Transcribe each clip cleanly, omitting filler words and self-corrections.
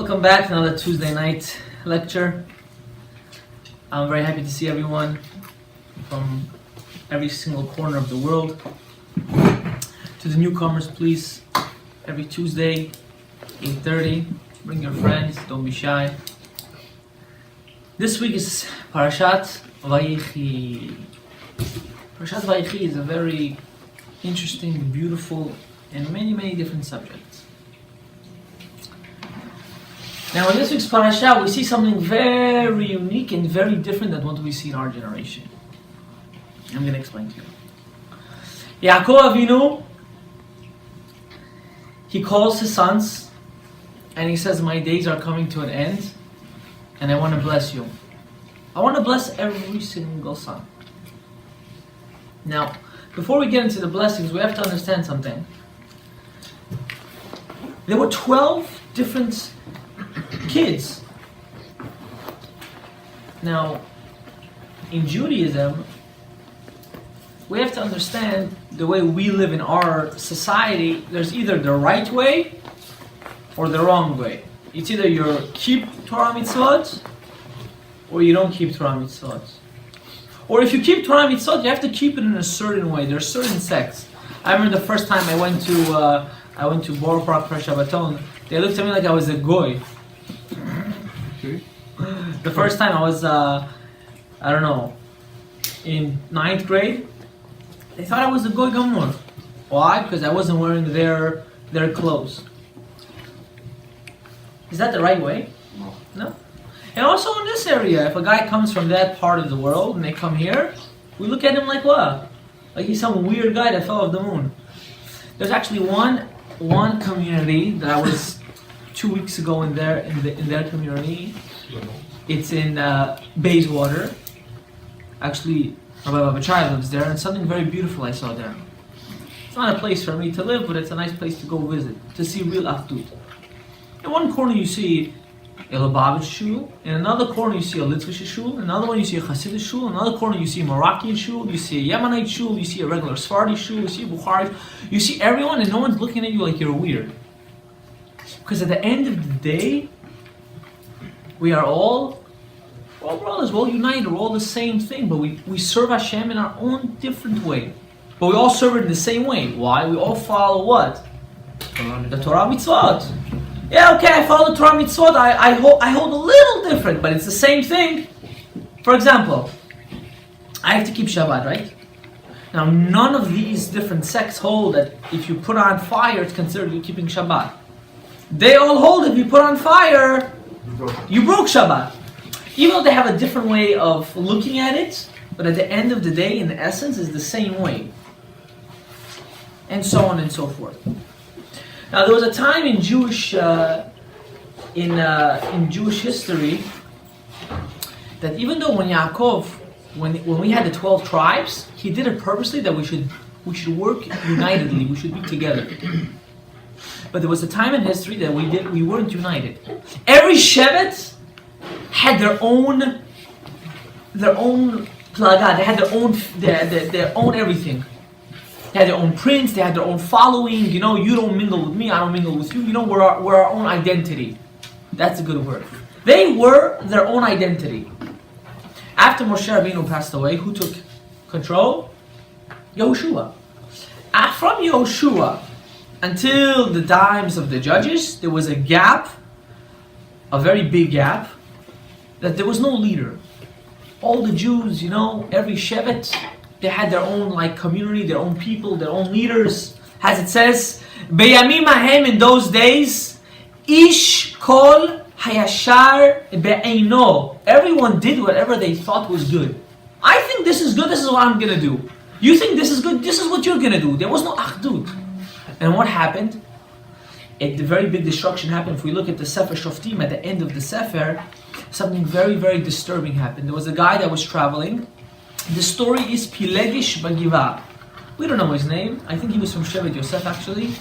Welcome back to another Tuesday night lecture. I'm very happy to see everyone from every single corner of the world. To the newcomers, please, every Tuesday, 8:30, bring your friends, don't be shy. This week is Parashat Vayechi. Parashat Vayechi is a very interesting, beautiful, and many different subjects. Now in this week's parasha, we see something very unique and very different than what we see in our generation. I'm going to explain to you. Yaakov Avinu, he calls his sons and he says, my days are coming to an end and I want to bless you. I want to bless every single son. Now, before we get into the blessings, we have to understand something. There were 12 different kids. Now, in Judaism, we have to understand the way we live in our society. There's either the right way or the wrong way. It's either you keep Torah mitzvot or you don't keep Torah mitzvot. Or if you keep Torah mitzvot, you have to keep it in a certain way. There are certain sects. I remember the first time I went to Borough Park for Shabbaton. They looked at me like I was a goy. The first time I was, in 9th grade, they thought I was a goy gamor. Why? Because I wasn't wearing their clothes. Is that the right way? No. And also in this area, if a guy comes from that part of the world and they come here, we look at him like what? Like he's some weird guy that fell off the moon. There's actually one community that I was 2 weeks ago in their community. It's in Bayswater. Actually, Rabbi Chai lives there, and something very beautiful I saw there. It's not a place for me to live, but it's a nice place to go visit, to see real Achdut. In one corner you see a Lubavitch shul, in another corner you see a Litvish shul, in another one you see a Hasidic shul, in another corner you see a Moroccan shul, you see a Yemenite shul, you see a regular Sephardi shul, you see a Bukhari, you see everyone and no one's looking at you like you're weird. Because at the end of the day, we're all brothers, we're all united, we're all the same thing, but we serve Hashem in our own different way. But we all serve it in the same way. Why? We all follow what? The Torah mitzvot. Yeah, okay, I follow the Torah mitzvot, I hold a little different, but it's the same thing. For example, I have to keep Shabbat, right? Now, none of these different sects hold that if you put on fire, it's considered you keeping Shabbat. They all hold if you put on fire, you broke Shabbat. Even though they have a different way of looking at it, but at the end of the day, in the essence, is the same way. And so on and so forth. Now, there was a time in Jewish history that even though when Yaakov, when we had the 12 tribes, he did it purposely that we should work unitedly, we should be together. But there was a time in history that we weren't united. Every Shevet had their own plaga, they had their own everything. They had their own prince, they had their own following, you don't mingle with me, I don't mingle with you, we're our own identity. That's a good word. They were their own identity. After Moshe Rabbeinu passed away, who took control? Yehoshua. From Yehoshua until the times of the judges, there was a gap, a very big gap, that there was no leader. All the Jews, every Shevet, they had their own community, their own people, their own leaders. As it says, Beyamim ahem, in those days, Ish kol hayashar be'eino. Everyone did whatever they thought was good. I think this is good, this is what I'm going to do. You think this is good, this is what you're going to do. There was no Achdut. And what happened? The very big destruction happened. If we look at the Sefer Shoftim, at the end of the Sefer, something very disturbing happened. There was a guy that was traveling. The story is Pilegish Bagiva. We don't know his name. I think he was from Shevet Yosef actually.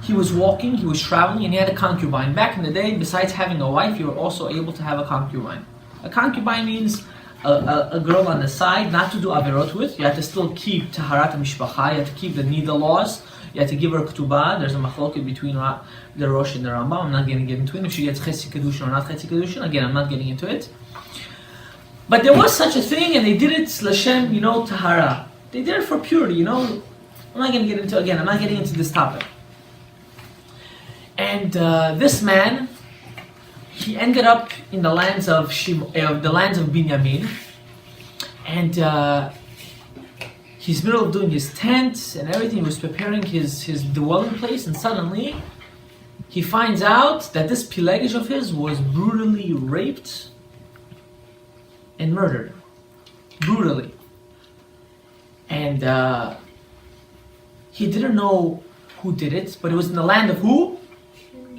He was walking, he was traveling, and he had a concubine. Back in the day, besides having a wife, you were also able to have a concubine. A concubine means a girl on the side, not to do averot with. You have to still keep Taharat Mishpacha, you have to keep the Nida laws. You had to give her a ketubah. There's a machloket between the Rosh and the Rambam. I'm not going to get into it. If she gets chesed kedushin or not chesed kedushin, again, I'm not getting into it. But there was such a thing, and they did it l'shem, tahara. They did it for purity, I'm not going to get into, again, I'm not getting into this topic. And this man, he ended up in the lands of Binyamin, and he's middle of doing his tent and everything. He was preparing his dwelling place, and suddenly he finds out that this Pelegish of his was brutally raped and murdered. Brutally. And he didn't know who did it, but it was in the land of who?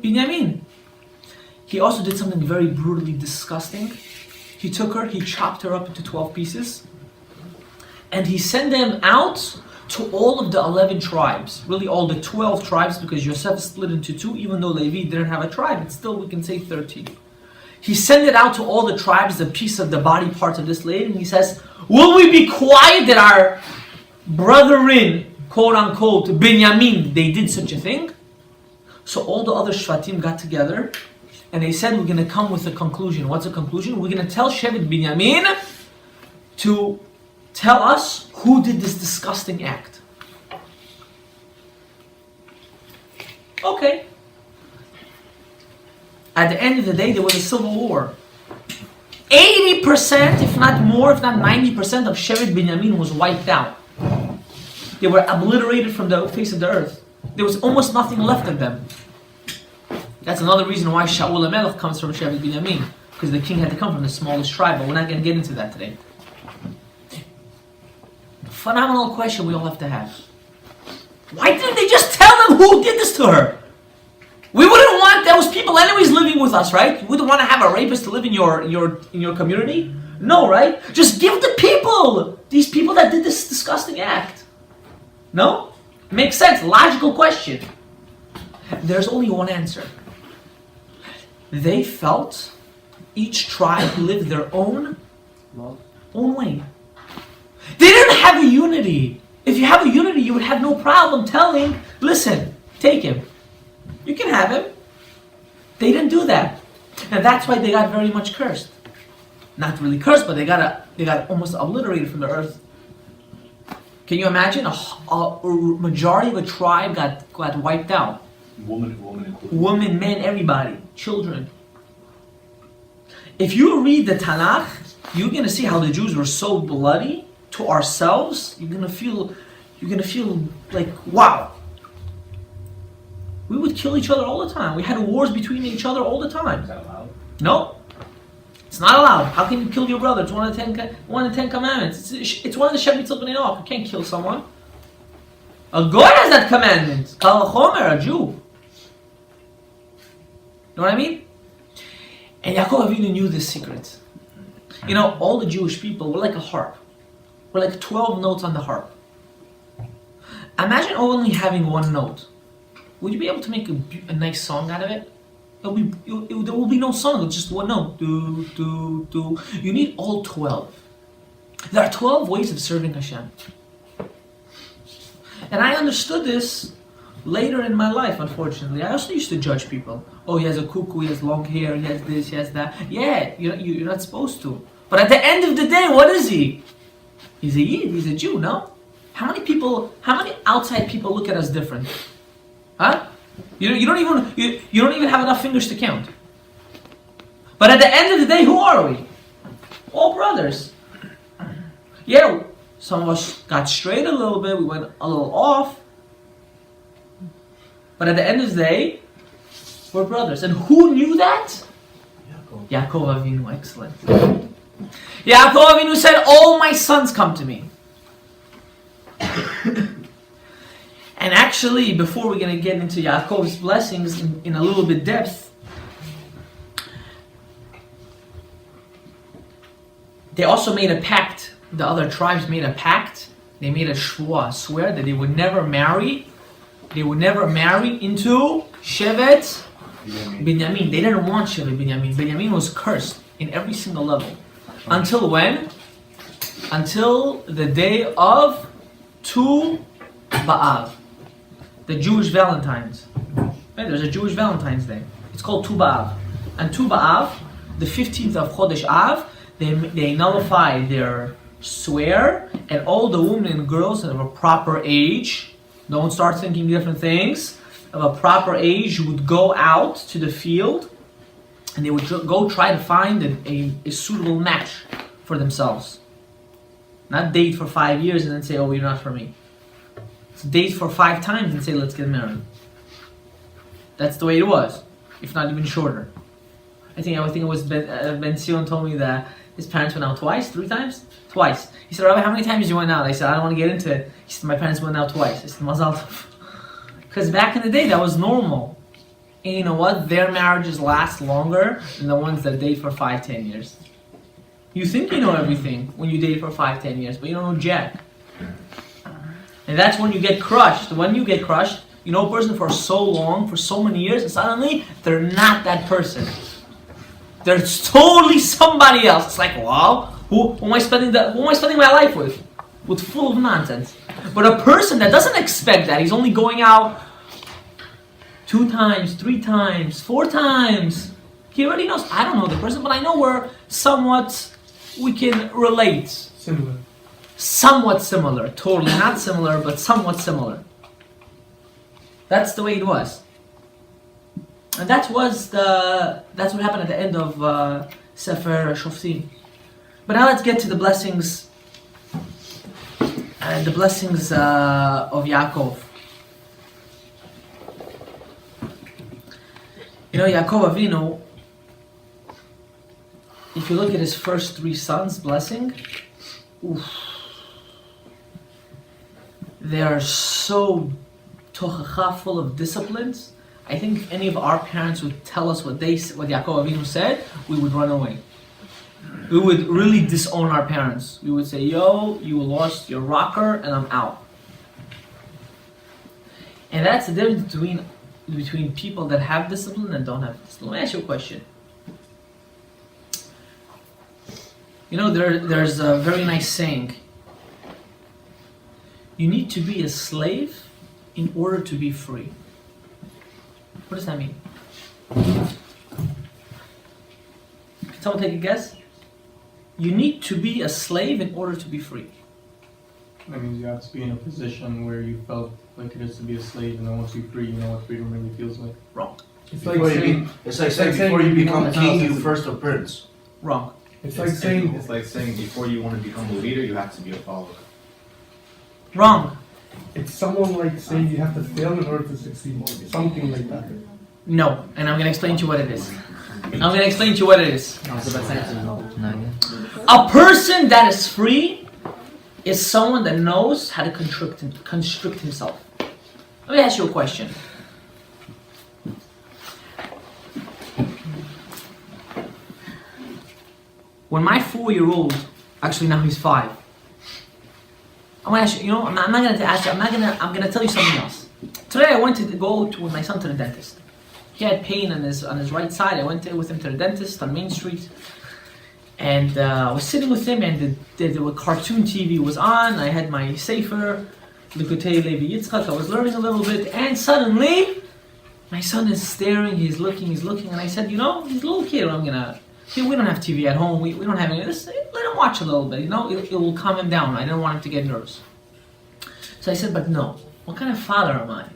Binyamin. He also did something very brutally disgusting. He took her, he chopped her up into 12 pieces, and he sent them out to all of the 11 tribes, really all the 12 tribes, because Yosef split into two. Even though Levi didn't have a tribe, but still we can say 13. He sent it out to all the tribes, the piece of the body parts of this lady, and he says, will we be quiet that our brethren, quote unquote, Binyamin, they did such a thing? So all the other Shvatim got together, and they said, we're going to come with a conclusion. What's the conclusion? We're going to tell Shevet Binyamin to tell us who did this disgusting act. Okay. At the end of the day, there was a civil war. 80%, if not more, if not 90% of Shevet Binyamin was wiped out. They were obliterated from the face of the earth. There was almost nothing left of them. That's another reason why Shaul HaMelech comes from Shevet Binyamin, because the king had to come from the smallest tribe, but we're not going to get into that today. Phenomenal question we all have to have. Why didn't they just tell them who did this to her? We wouldn't want those people anyways living with us, right? You wouldn't want to have a rapist to live in your community? No, right? Just give the people, these people that did this disgusting act. No? Makes sense. Logical question. There's only one answer. They felt each tribe lived their own way. They didn't have a unity. If you have a unity, you would have no problem telling, listen, take him. You can have him. They didn't do that. And that's why they got very much cursed. Not really cursed, but they got almost obliterated from the earth. Can you imagine? A majority of a tribe got wiped out. Women, men, everybody. Children. If you read the Tanakh, you're going to see how the Jews were so bloody to ourselves. You're going to feel like, wow. We would kill each other all the time. We had wars between each other all the time. Is that allowed? No. It's not allowed. How can you kill your brother? It's one of the 10 commandments. It's one of the Shevitzot B'nai Noach. You can't kill someone. A goy has that commandment. Kal Chomer, a Jew. You know what I mean? And Yaakov Avinu knew this secret. You know, all the Jewish people were like a harp. We're like 12 notes on the harp. Imagine only having one note. Would you be able to make a nice song out of it? There will be no song, it's just one note. Do, do, do. You need all 12. There are 12 ways of serving Hashem. And I understood this later in my life, unfortunately. I also used to judge people. Oh, he has a cuckoo, he has long hair, he has this, he has that. Yeah, you're not supposed to. But at the end of the day, what is he? He's a Yid, he's a Jew, no? How many outside people look at us different? Huh? You don't even have enough fingers to count. But at the end of the day, who are we? All brothers. Yeah, some of us got straight a little bit, we went a little off. But at the end of the day, we're brothers. And who knew that? Yaakov Avinu, excellent. Yaakov Avinu said, all my sons come to me. And actually, before we're going to get into Yaakov's blessings in a little bit depth, they also made a pact. The other tribes made a pact. They made a shvuah, swear that they would never marry. They would never marry into Shevet Binyamin. They didn't want Shevet Binyamin. Binyamin was cursed in every single level. Until when? Until the day of Tu B'Av. the Jewish Valentine's. Right? There's a Jewish Valentine's Day. It's called Tu B'Av. And Tu B'Av, the 15th of Chodesh Av, they nullify their swear, and all the women and girls of a proper age, don't start thinking different things, of a proper age would go out to the field and they would go try to find a suitable match for themselves. Not date for 5 years and then say, oh, you're not for me. It's date for 5 times and say, let's get married. That's the way it was, if not even shorter. I think it was Ben Sion told me that his parents went out twice, 3 times? Twice. He said, Rabbi, how many times you went out? I said, I don't want to get into it. He said, my parents went out twice. I said, Mazal Tov. Because back in the day, that was normal. And you know what? Their marriages last longer than the ones that date for 5-10 years. You think you know everything when you date for 5-10 years, but you don't know jack. And that's when you get crushed. When you get crushed, you know a person for so long, for so many years, and suddenly they're not that person. They're totally somebody else. It's like, wow, who am I spending my life with? With full of nonsense. But a person that doesn't expect that, he's only going out 2 times, 3 times, 4 times. He already knows. I don't know the person, but I know we can relate. Similar. Somewhat similar. Totally not similar, but somewhat similar. That's the way it was. And that's what happened at the end of Sefer Shoftim. But now let's get to the blessings. The blessings of Yaakov. You know, Yaakov Avinu, if you look at his first 3 sons' blessing, they are so tochacha, full of disciplines. I think if any of our parents would tell us what Yaakov Avinu said, we would run away. We would really disown our parents. We would say, yo, you lost your rocker and I'm out. And that's the difference between people that have discipline and don't have discipline. Let me ask you a question. You know, there's a very nice saying. You need to be a slave in order to be free. What does that mean? Can someone take a guess? You need to be a slave in order to be free. That means you have to be in a position where you felt like it is to be a slave, and then once you're free, you know what freedom really feels like. Wrong. It's like saying before you become king, you first a prince. Wrong. It's like saying before you want to become a leader, you have to be a follower. Wrong. It's someone like saying you have to fail in order to succeed. Something like that. No, and I'm going to explain to you what it is. A person that is free is someone that knows how to constrict himself. Let me ask you a question. When my 4-year-old, actually now he's 5, I'm gonna ask you, I'm not gonna ask you, I'm gonna tell you something else. Today I went to go with my son to the dentist. He had pain on his right side. I went with him to the dentist on Main Street. And I was sitting with him, and the cartoon TV was on. I had my Sefer, Likutei Levi Yitzchak. I was learning a little bit, and suddenly, my son is staring, he's looking, and I said, he's a little kid, we don't have TV at home, we don't have any of this, let him watch a little bit, it will calm him down. I didn't want him to get nervous. So I said, but no, what kind of father am I?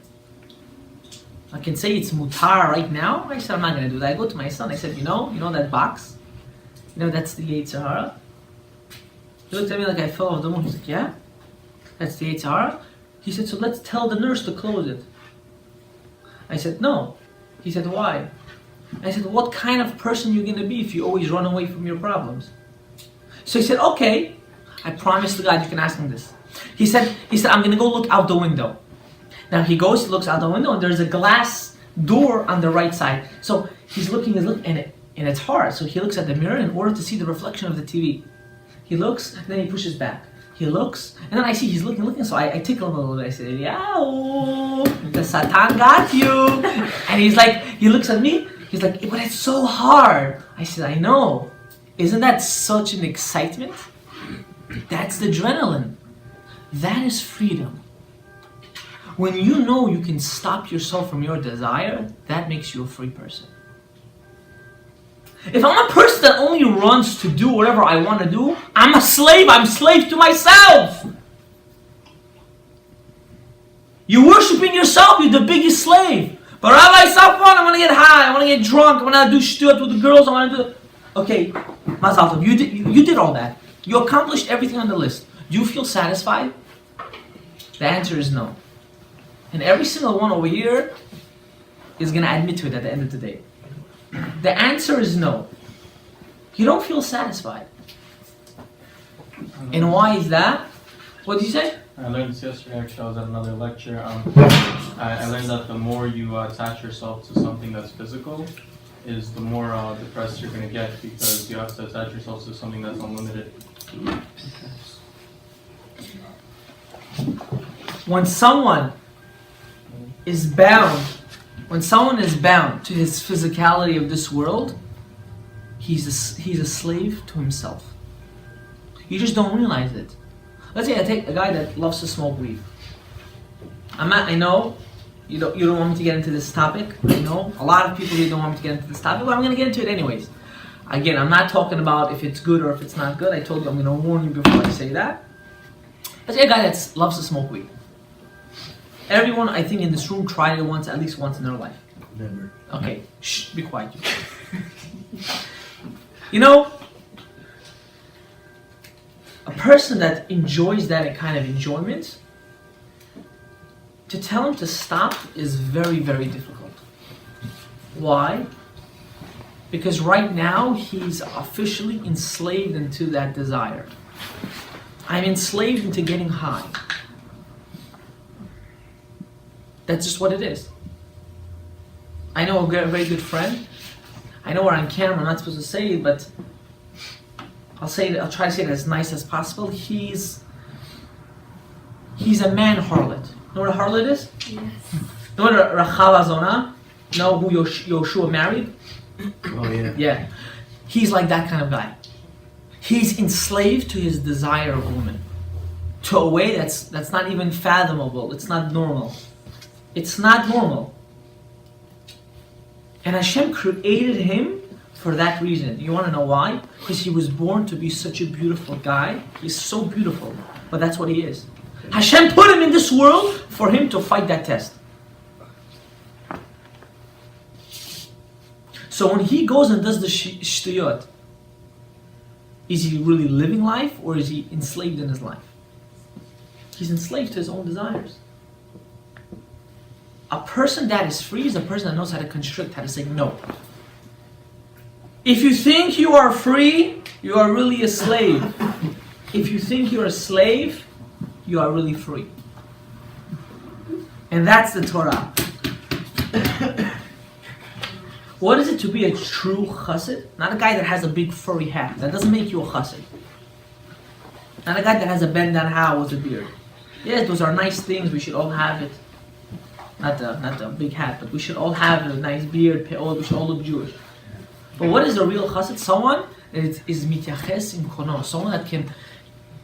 I can say it's mutar right now. I said, I'm not going to do that. I go to my son, I said, you know that box? That's the Yetzer Hara? He looked at me like I fell off the moon. He's like, yeah? That's the Yetzer Hara? He said, so let's tell the nurse to close it. I said, no. He said, why? I said, what kind of person are you going to be if you always run away from your problems? So he said, okay. I promise to God you can ask him this. He said, I'm going to go look out the window. Now he looks out the window, and there's a glass door on the right side. So he's looking, and it's hard. So he looks at the mirror in order to see the reflection of the TV. He looks, and then he pushes back. He looks, and then I see he's looking. So I tickle him a little bit. I say, "Yow, the Satan got you." And he looks at me. He's like, "But it's so hard." I said, "I know. Isn't that such an excitement? That's the adrenaline. That is freedom. When you know you can stop yourself from your desire, that makes you a free person. If I'm a person that only runs to do whatever I want to do, I'm a slave. I'm slave to myself. You're worshiping yourself. You're the biggest slave. But Rabbi Safwan, I want to get high. I want to get drunk. I want to do shtuat with the girls. I want to do... Okay, Mazal Tov, you did all that. You accomplished everything on the list. Do you feel satisfied? The answer is no. And every single one over here is going to admit to it at the end of the day. The answer is no. You don't feel satisfied. And why is that? What did you say? I learned this yesterday, actually. I was at another lecture. I learned that the more you attach yourself to something that's physical, is the more depressed you're going to get, because you have to attach yourself to something that's unlimited. When someone is bound to his physicality of this world, he's a slave to himself. You just don't realize it. Let's say I take a guy that loves to smoke weed. I know you don't want me to get into this topic. I know a lot of people here don't want me to get into this topic, but I'm going to get into it anyways. Again, I'm not talking about if it's good or if it's not good. I told you I'm going to warn you before I say that. Let's say a guy that loves to smoke weed. Everyone, I think, in this room tried it at least once in their life. Never. Okay, shh, be quiet. You know, a person that enjoys that kind of enjoyment, to tell him to stop is very, very difficult. Why? Because right now he's officially enslaved into that desire. I'm enslaved into getting high. That's just what it is. I know a very good friend. I know we're on camera, I'm not supposed to say it, but I'll try to say it as nice as possible. He's a man harlot. You know what a harlot is? Yes. You know what a Rachava Zona? Know who Yoshua married? Oh yeah. Yeah. He's like that kind of guy. He's enslaved to his desire of woman. To a way that's not even fathomable. It's not normal. It's not normal. And Hashem created him for that reason. You want to know why? Because he was born to be such a beautiful guy. He's so beautiful. But that's what he is. Hashem put him in this world for him to fight that test. So when he goes and does the shtuyot, is he really living life or is he enslaved in his life? He's enslaved to his own desires. A person that is free is a person that knows how to constrict, how to say no. If you think you are free, you are really a slave. If you think you're a slave, you are really free. And that's the Torah. What is it to be a true chassid? Not a guy that has a big furry hat. That doesn't make you a chassid. Not a guy that has a bandana with a beard. Yes, those are nice things. We should all have it. Not the big hat, but we should all have a nice beard. We should all look Jewish. But what is a real chassid? Someone that is mityaches im kono. Someone that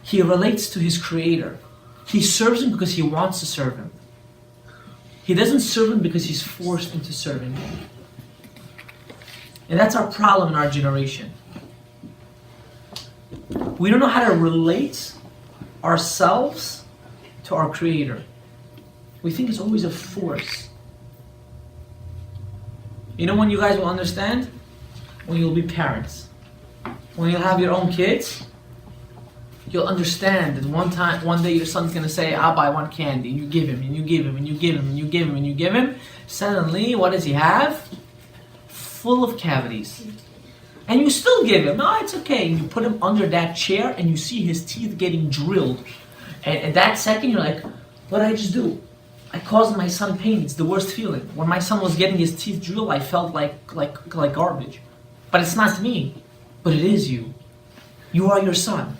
he relates to his creator. He serves him because he wants to serve him. He doesn't serve him because he's forced into serving him. And that's our problem in our generation. We don't know how to relate ourselves to our creator. We think it's always a force. You know when you guys will understand? When you'll be parents. When you'll have your own kids, you'll understand that one day your son's gonna say, Abba, I want candy, and you give him, and you give him, and you give him, and you give him, and you give him. Suddenly, what does he have? Full of cavities. And you still give him, no, it's okay. And you put him under that chair and you see his teeth getting drilled. And at that second you're like, what did I just do? I caused my son pain. It's the worst feeling. When my son was getting his teeth drilled, I felt like garbage. But it's not me. But it is you. You are your son.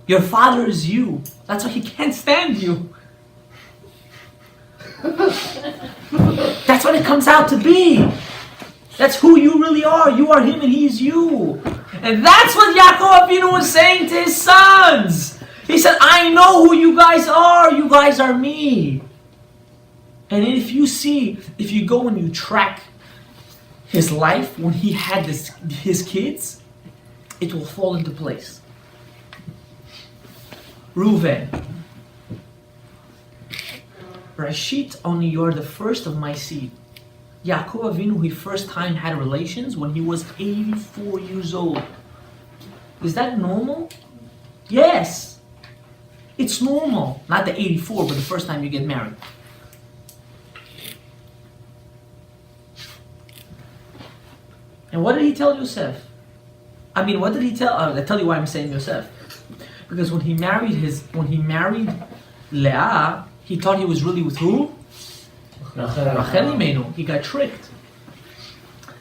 Your father is you. That's why he can't stand you. That's what it comes out to be. That's who you really are. You are him and he is you. And that's what Yaakov Avinu was saying to his sons. He said, I know who you guys are. You guys are me. And if you go and you track his life when he had his kids, it will fall into place. Reuven. Rashit, only you're the first of my seed. Yaakov Avinu, he first time had relations when he was 84 years old. Is that normal? Yes. It's normal. Not the 84, but the first time you get married. And what did he tell Yosef? What did he tell? I'll tell you why I'm saying Yosef. Because when he married Leah, he thought he was really with who? Rachel Imenu. He got tricked.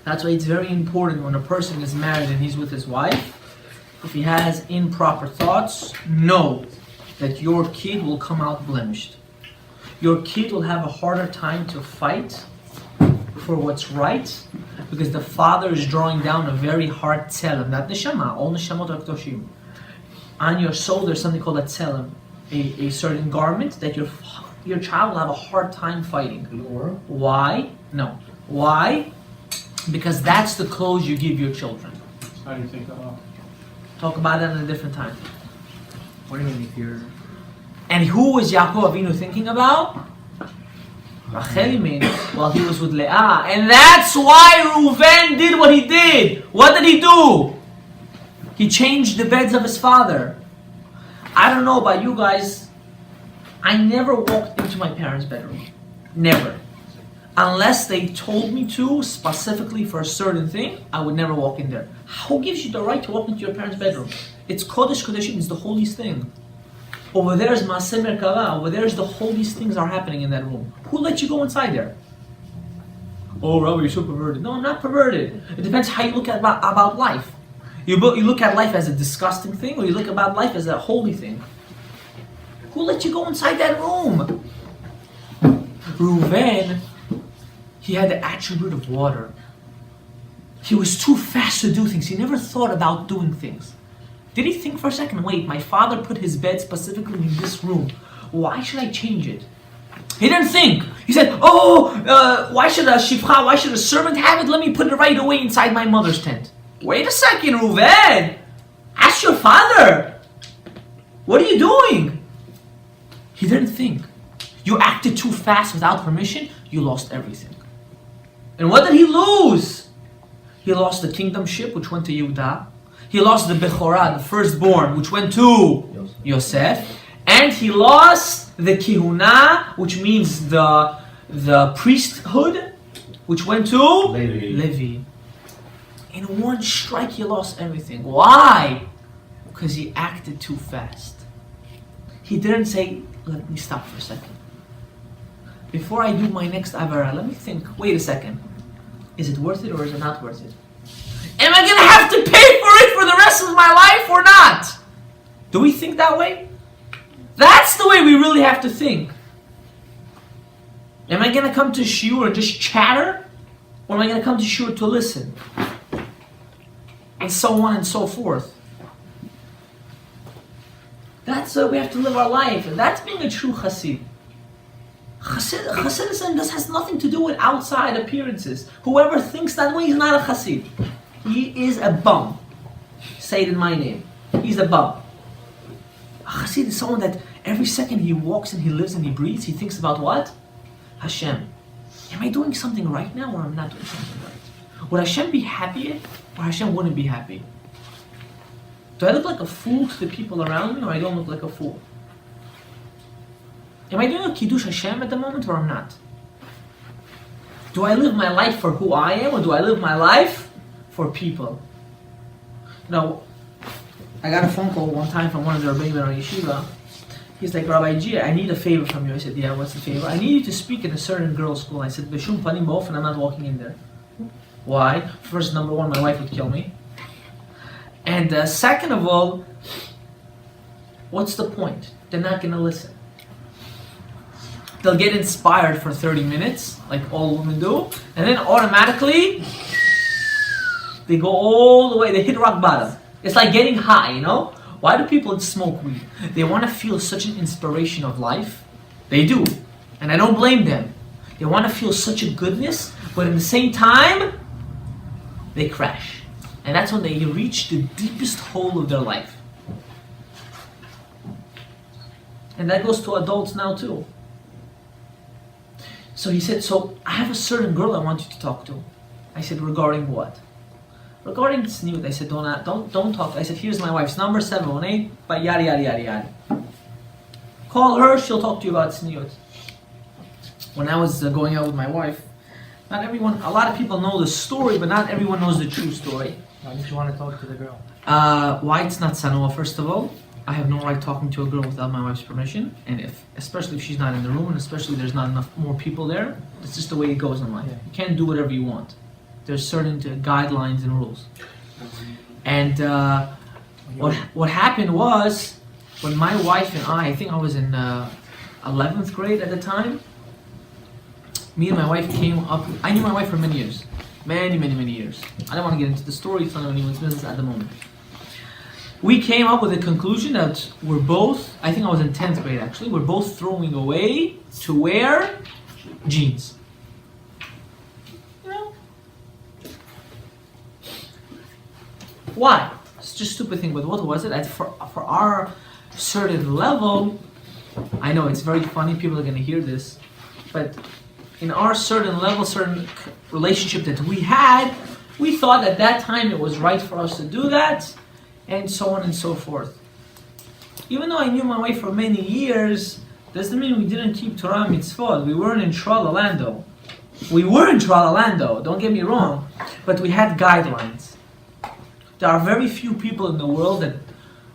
That's why it's very important when a person is married and he's with his wife, if he has improper thoughts, know that your kid will come out blemished. Your kid will have a harder time to fight for what's right, because the father is drawing down a very hard tzelem, not neshama. All neshamot are k'toshim. On your soul, there's something called a tzelem, a certain garment that your child will have a hard time fighting. Why? No. Why? Because that's the clothes you give your children. How do you think that off? Talk about that in a different time. What do you mean if you're... And who was Yaakov Avinu thinking about? Rachel Imenu, while he was with Leah. And that's why Reuven did what he did. What did he do? He changed the beds of his father. I don't know about you guys. I never walked into my parents' bedroom. Never. Unless they told me to, specifically for a certain thing, I would never walk in there. Who gives you the right to walk into your parents' bedroom? It's Kodesh Kodeshim, it's the holiest thing. Over there is Maaseh Merkava, over there is the holiest things are happening in that room. Who let you go inside there? Oh, Rabbi, you're so perverted. No, I'm not perverted. It depends how you look at about life. You look at life as a disgusting thing, or you look about life as a holy thing. Who let you go inside that room? Reuven, he had the attribute of water. He was too fast to do things. He never thought about doing things. Did he think for a second, wait, my father put his bed specifically in this room. Why should I change it? He didn't think. He said, why should a servant have it? Let me put it right away inside my mother's tent. Wait a second, Reuven. Ask your father. What are you doing? He didn't think. You acted too fast without permission, you lost everything. And what did he lose? He lost the kingdomship, which went to Yehuda. He lost the Bechorah, the firstborn, which went to Yosef. And he lost the Kihuna, which means the priesthood, which went to Levi. In one strike, he lost everything. Why? Because he acted too fast. He didn't say, let me stop for a second. Before I do my next Avera, let me think, wait a second. Is it worth it or is it not worth it? Am I going to have to pay for it for the rest of my life or not? Do we think that way? That's the way we really have to think. Am I going to come to shiur and just chatter? Or am I going to come to shiur to listen? And so on and so forth. That's the way we have to live our life. And that's being a true chassid. Chassidism has nothing to do with outside appearances. Whoever thinks that way is not a chassid. He is a bum. Say it in my name. He's a bum. A chassid is someone that every second he walks and he lives and he breathes, he thinks about what? Hashem. Am I doing something right now or am I not doing something right? Would Hashem be happy or Hashem wouldn't be happy? Do I look like a fool to the people around me or I don't look like a fool? Am I doing a Kiddush Hashem at the moment or I'm not? Do I live my life for who I am or do I live my life for people? Now, I got a phone call one time from one of the Rebbeim in our yeshiva. He's like, Rabbi G, I need a favor from you. I said, yeah, what's the favor? I need you to speak in a certain girls' school. I said, B'shum panim b'ofen, I'm not walking in there. Why? First, number one, my wife would kill me. And second of all, what's the point? They're not going to listen. They'll get inspired for 30 minutes, like all women do, and then automatically, they go all the way, they hit rock bottom. It's like getting high, you know? Why do people smoke weed? They want to feel such an inspiration of life. They do. And I don't blame them. They want to feel such a goodness, but at the same time, they crash. And that's when they reach the deepest hole of their life. And that goes to adults now too. So he said, so I have a certain girl I want you to talk to. I said, regarding what? Regarding this news. I said, don't talk. I said, here's my wife's number, 718, but yada yada yada yada. Call her, she'll talk to you about sneot. When I was going out with my wife, not everyone, a lot of people know the story, but not everyone knows the true story. Why did you want to talk to the girl? Why it's not sanua, first of all. I have no right talking to a girl without my wife's permission, and especially if she's not in the room, and especially there's not enough more people there. It's just the way it goes in life. Yeah. You can't do whatever you want. There's certain guidelines and rules. And what happened was, when my wife and I think I was in 11th grade at the time, me and my wife came up. I knew my wife for many years. Many years. I don't want to get into the story, it's none of anyone's business at the moment. We came up with a conclusion that we're both, I think I was in 10th grade actually, we're both throwing away to wear jeans. You know? Why? It's just a stupid thing, but what was it? For our certain level, I know it's very funny, people are going to hear this, but in our certain level, certain relationship that we had, we thought at that time it was right for us to do that, and so on and so forth. Even though I knew my wife for many years, doesn't mean we didn't keep Torah mitzvot. We weren't in Tralalando. We were in Tralalando, don't get me wrong, but we had guidelines. There are very few people in the world that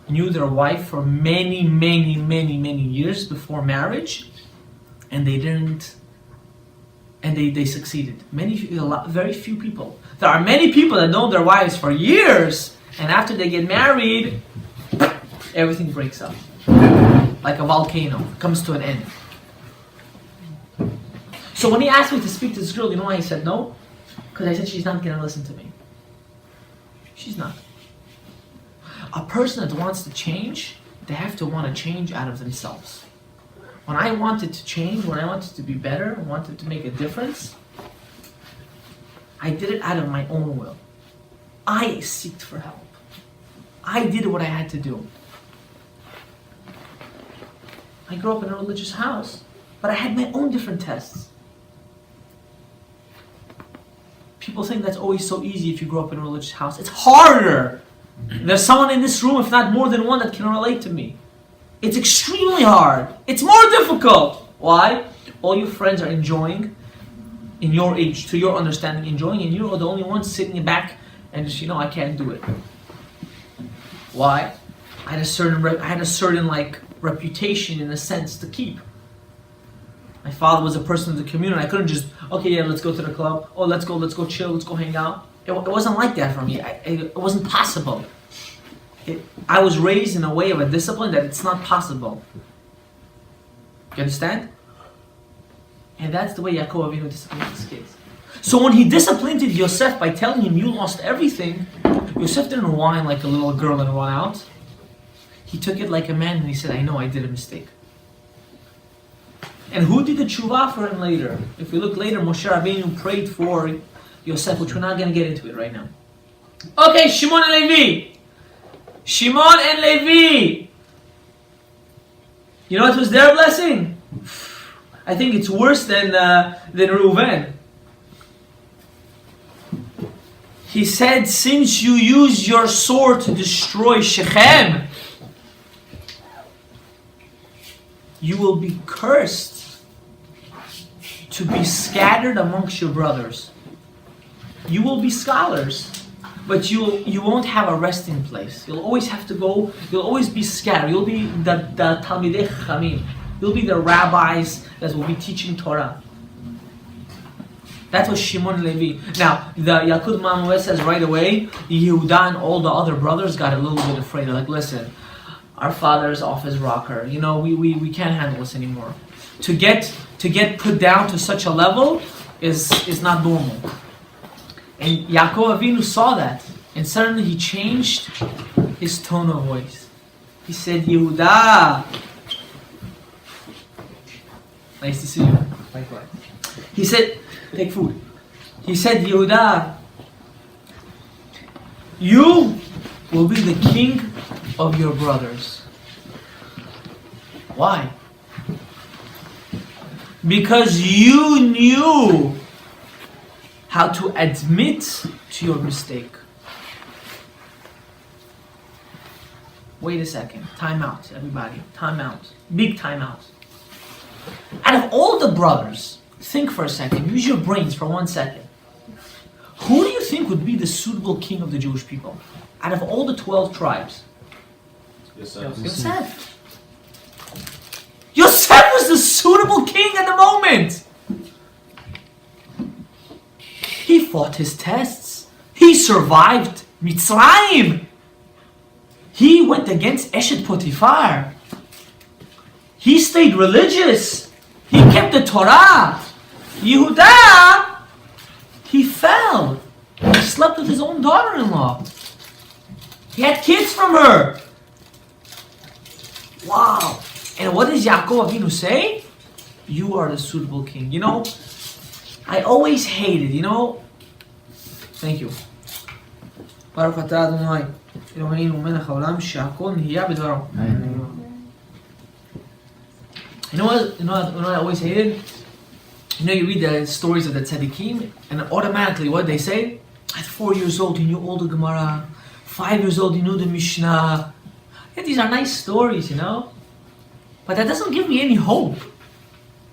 knew their wife for many years before marriage, and they didn't, and they succeeded. Very few people. There are many people that know their wives for years, and after they get married, everything breaks up. Like a volcano, it comes to an end. So when he asked me to speak to this girl, you know why I said no? Because I said she's not going to listen to me. She's not. A person that wants to change, they have to want to change out of themselves. When I wanted to change, when I wanted to be better, wanted to make a difference, I did it out of my own will. I sought for help. I did what I had to do. I grew up in a religious house, but I had my own different tests. People think that's always so easy if you grow up in a religious house. It's harder. There's someone in this room, if not more than one, that can relate to me. It's extremely hard. It's more difficult. Why? All your friends are enjoying, in your age, to your understanding, enjoying, and you're the only one sitting back and just, I can't do it. Why? I had a certain reputation in a sense to keep. My father was a person of the community. I couldn't just, okay, yeah, let's go to the club. Oh, let's go chill, let's go hang out. It wasn't like that for me. It wasn't possible. I was raised in a way of a discipline that it's not possible. You understand? And that's the way Yaakov Avinu disciplined his kids. So when he disciplined Yosef by telling him, you lost everything, Yosef didn't whine like a little girl and run out. He took it like a man and he said, I know I did a mistake. And who did the tshuva for him later? If we look later, Moshe Rabbeinu prayed for Yosef, which we're not going to get into it right now. Okay, Shimon and Levi. Shimon and Levi. You know what was their blessing? I think it's worse than Reuven. He said, since you used your sword to destroy Shechem, you will be cursed to be scattered amongst your brothers. You will be scholars, but you won't have a resting place. You'll always have to go, you'll always be scattered. You'll be the Talmidei Chachamim. You'll be the rabbis that will be teaching Torah. That was Shimon and Levi. Now, the Yalkut Manuel says right away, Yehuda and all the other brothers got a little bit afraid. They're like, listen, our father's off his rocker. We can't handle this anymore. To get put down to such a level is not normal. And Yaakov Avinu saw that, and suddenly he changed his tone of voice. He said, Yehuda. Nice to see you. Likewise. He said, take food. He said, Yehuda, you will be the king of your brothers. Why? Because you knew how to admit to your mistake. Wait a second. Time out, everybody. Time out. Big time out. Out of all the brothers, think for a second. Use your brains for 1 second. Who do you think would be the suitable king of the Jewish people? Out of all the 12 tribes? Yosef. Yosef. Yosef was the suitable king at the moment. He fought his tests. He survived Mitzrayim. He went against Eshet Potiphar. He stayed religious. He kept the Torah. Yehuda, he fell. He slept with his own daughter-in-law. He had kids from her. Wow. And what does Yaakov Avinu say? You are the suitable king. You know, I always hated, thank you. Baruch atah Adonai, Eloheinu melech haolam she'akol nihya b'dvaro. You know what I always hated? You read the stories of the tzaddikim, and automatically what they say? At 4 years old, he knew all the Gemara. 5 years old, he knew the Mishnah. Yeah, these are nice stories, But that doesn't give me any hope.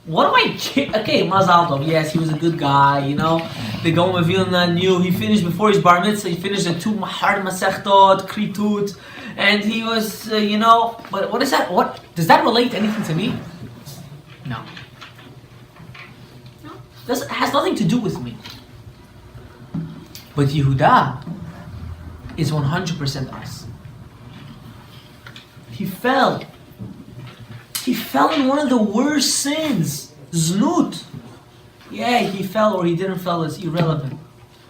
What am I... Okay, Mazal Tov, yes, he was a good guy, The Gaon of Vilna knew. He finished before his bar mitzvah. He finished the 2 hard masechtot, kritut. And he was, But what is that? What does that relate to anything to me? No. It has nothing to do with me. But Yehuda is 100% us. He fell. He fell in one of the worst sins. Znut. Yeah, he fell or he didn't fall is irrelevant.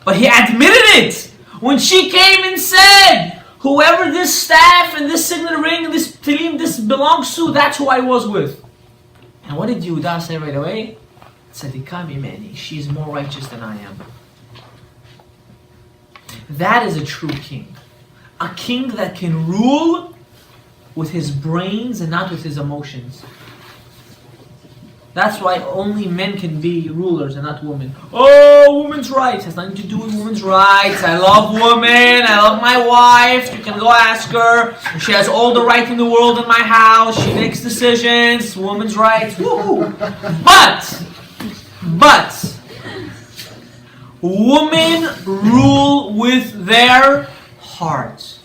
But he admitted it! When she came and said, whoever this staff and this signet ring and this tefillin this belongs to, that's who I was with. And what did Yehuda say right away? Tzadika mimeni. She is more righteous than I am. That is a true king. A king that can rule with his brains and not with his emotions. That's why only men can be rulers and not women. Oh, women's rights. It has nothing to do with women's rights. I love women. I love my wife. You can go ask her. She has all the right in the world in my house. She makes decisions. Women's rights. Woohoo! But women rule with their hearts.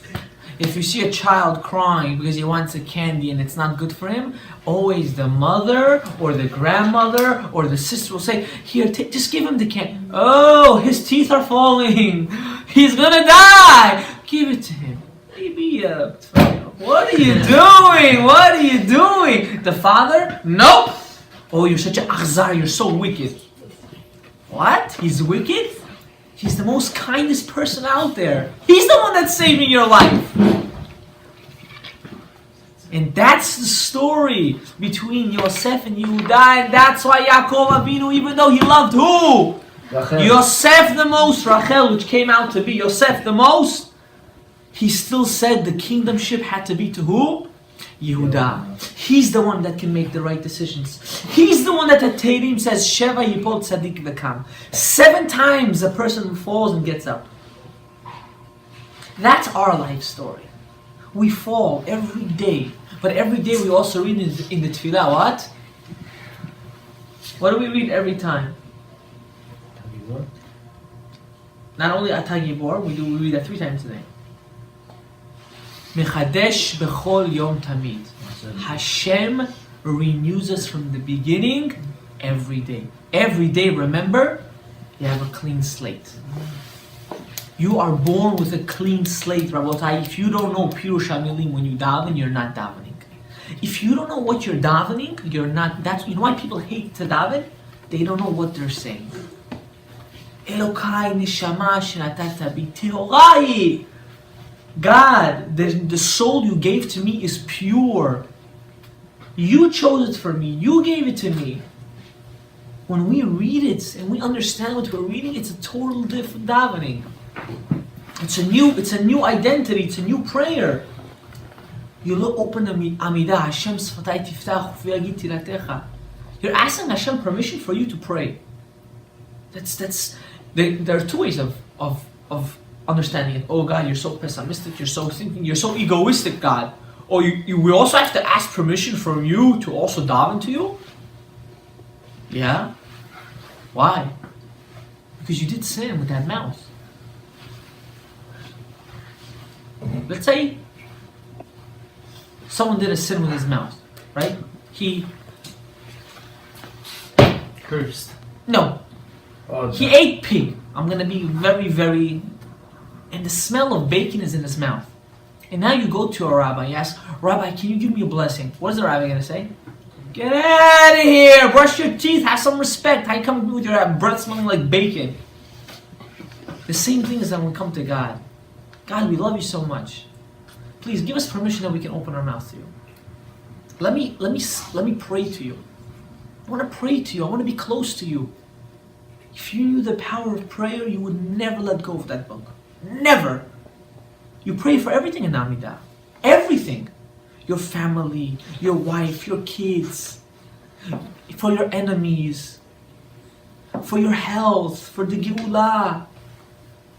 If you see a child crying because he wants a candy and it's not good for him, always the mother or the grandmother or the sister will say, here, just give him the candy. Oh, his teeth are falling. He's gonna die. Give it to him. Maybe, what are you doing? What are you doing? The father? Nope. Oh, you're such an akhzar. You're so wicked. What? He's wicked? He's the most kindest person out there. He's the one that's saving your life. And that's the story between Yosef and Yehuda, and that's why Yaakov Avinu, even though he loved who? Rachel. Yosef the most, Rachel, which came out to be Yosef the most, he still said the kingdomship had to be to who? Yehuda. He's the one that can make the right decisions. He's the one that the Tehillim says, Sheva Yipol Tzadik V'kam. 7 times a person falls and gets up. That's our life story. We fall every day. But every day we also read in the Tefillah, what? What do we read every time? Not only Ata Gibor, we read that 3 times a day. Mechadesh bechol yom tamid. Hashem renews us from the beginning every day. Every day, remember, you have a clean slate. You are born with a clean slate, Rabotai. If you don't know Pirush HaMilim when you daven, you're not davening. If you don't know what you're davening, you're not. You know why people hate to daven? They don't know what they're saying. Elokai neshama shenatata bi tehorai. God, the soul you gave to me is pure. You chose it for me. You gave it to me. When we read it and we understand what we're reading, it's a total different davening. It's a new identity. It's a new prayer. You look, open the Amidah, Hashem Sfatai Tiftach V'Yagid Tiratecha. You're asking Hashem permission for you to pray. There are two ways of understanding it. Oh God, you're so pessimistic, you're so thinking, you're so egoistic, God. Or we also have to ask permission from you to also daven to you? Yeah? Why? Because you did sin with that mouth. Let's say someone did a sin with his mouth, right? He Cursed. No. He ate pig. I'm gonna be very, very... And the smell of bacon is in his mouth. And now you go to a rabbi, you ask, Rabbi, can you give me a blessing? What is the rabbi gonna say? Get out of here! Brush your teeth, have some respect. How you come with your breath smelling like bacon? The same thing is that when we come to God. God, we love you so much. Please give us permission that we can open our mouth to you. Let me pray to you. I want to pray to you. I want to be close to you. If you knew the power of prayer, you would never let go of that book. Never. You pray for everything in Amidah. Everything. Your family, your wife, your kids, for your enemies, for your health, for the Geulah.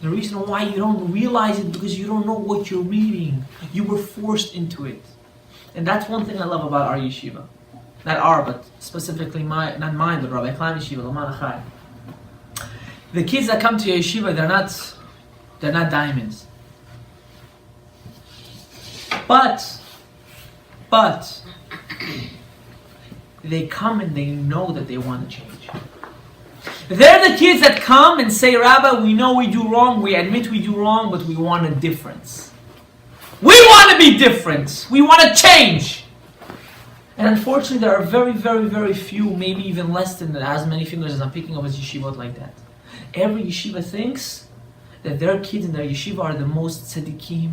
The reason why you don't realize it because you don't know what you're reading. You were forced into it. And that's one thing I love about our yeshiva. Not our, but specifically not mine, but Rabbi Klein Yeshiva, Laman Achai. The kids that come to yeshiva, they're not diamonds. But they come and they know that they want to change. They're the kids that come and say, Rabbi, we know we do wrong, we admit we do wrong, but we want a difference. We want to be different. We want to change. And unfortunately, there are very, very, very few, maybe even less than as many fingers as I'm picking up as yeshivot like that. Every yeshiva thinks that their kids in their yeshiva are the most tzaddikim,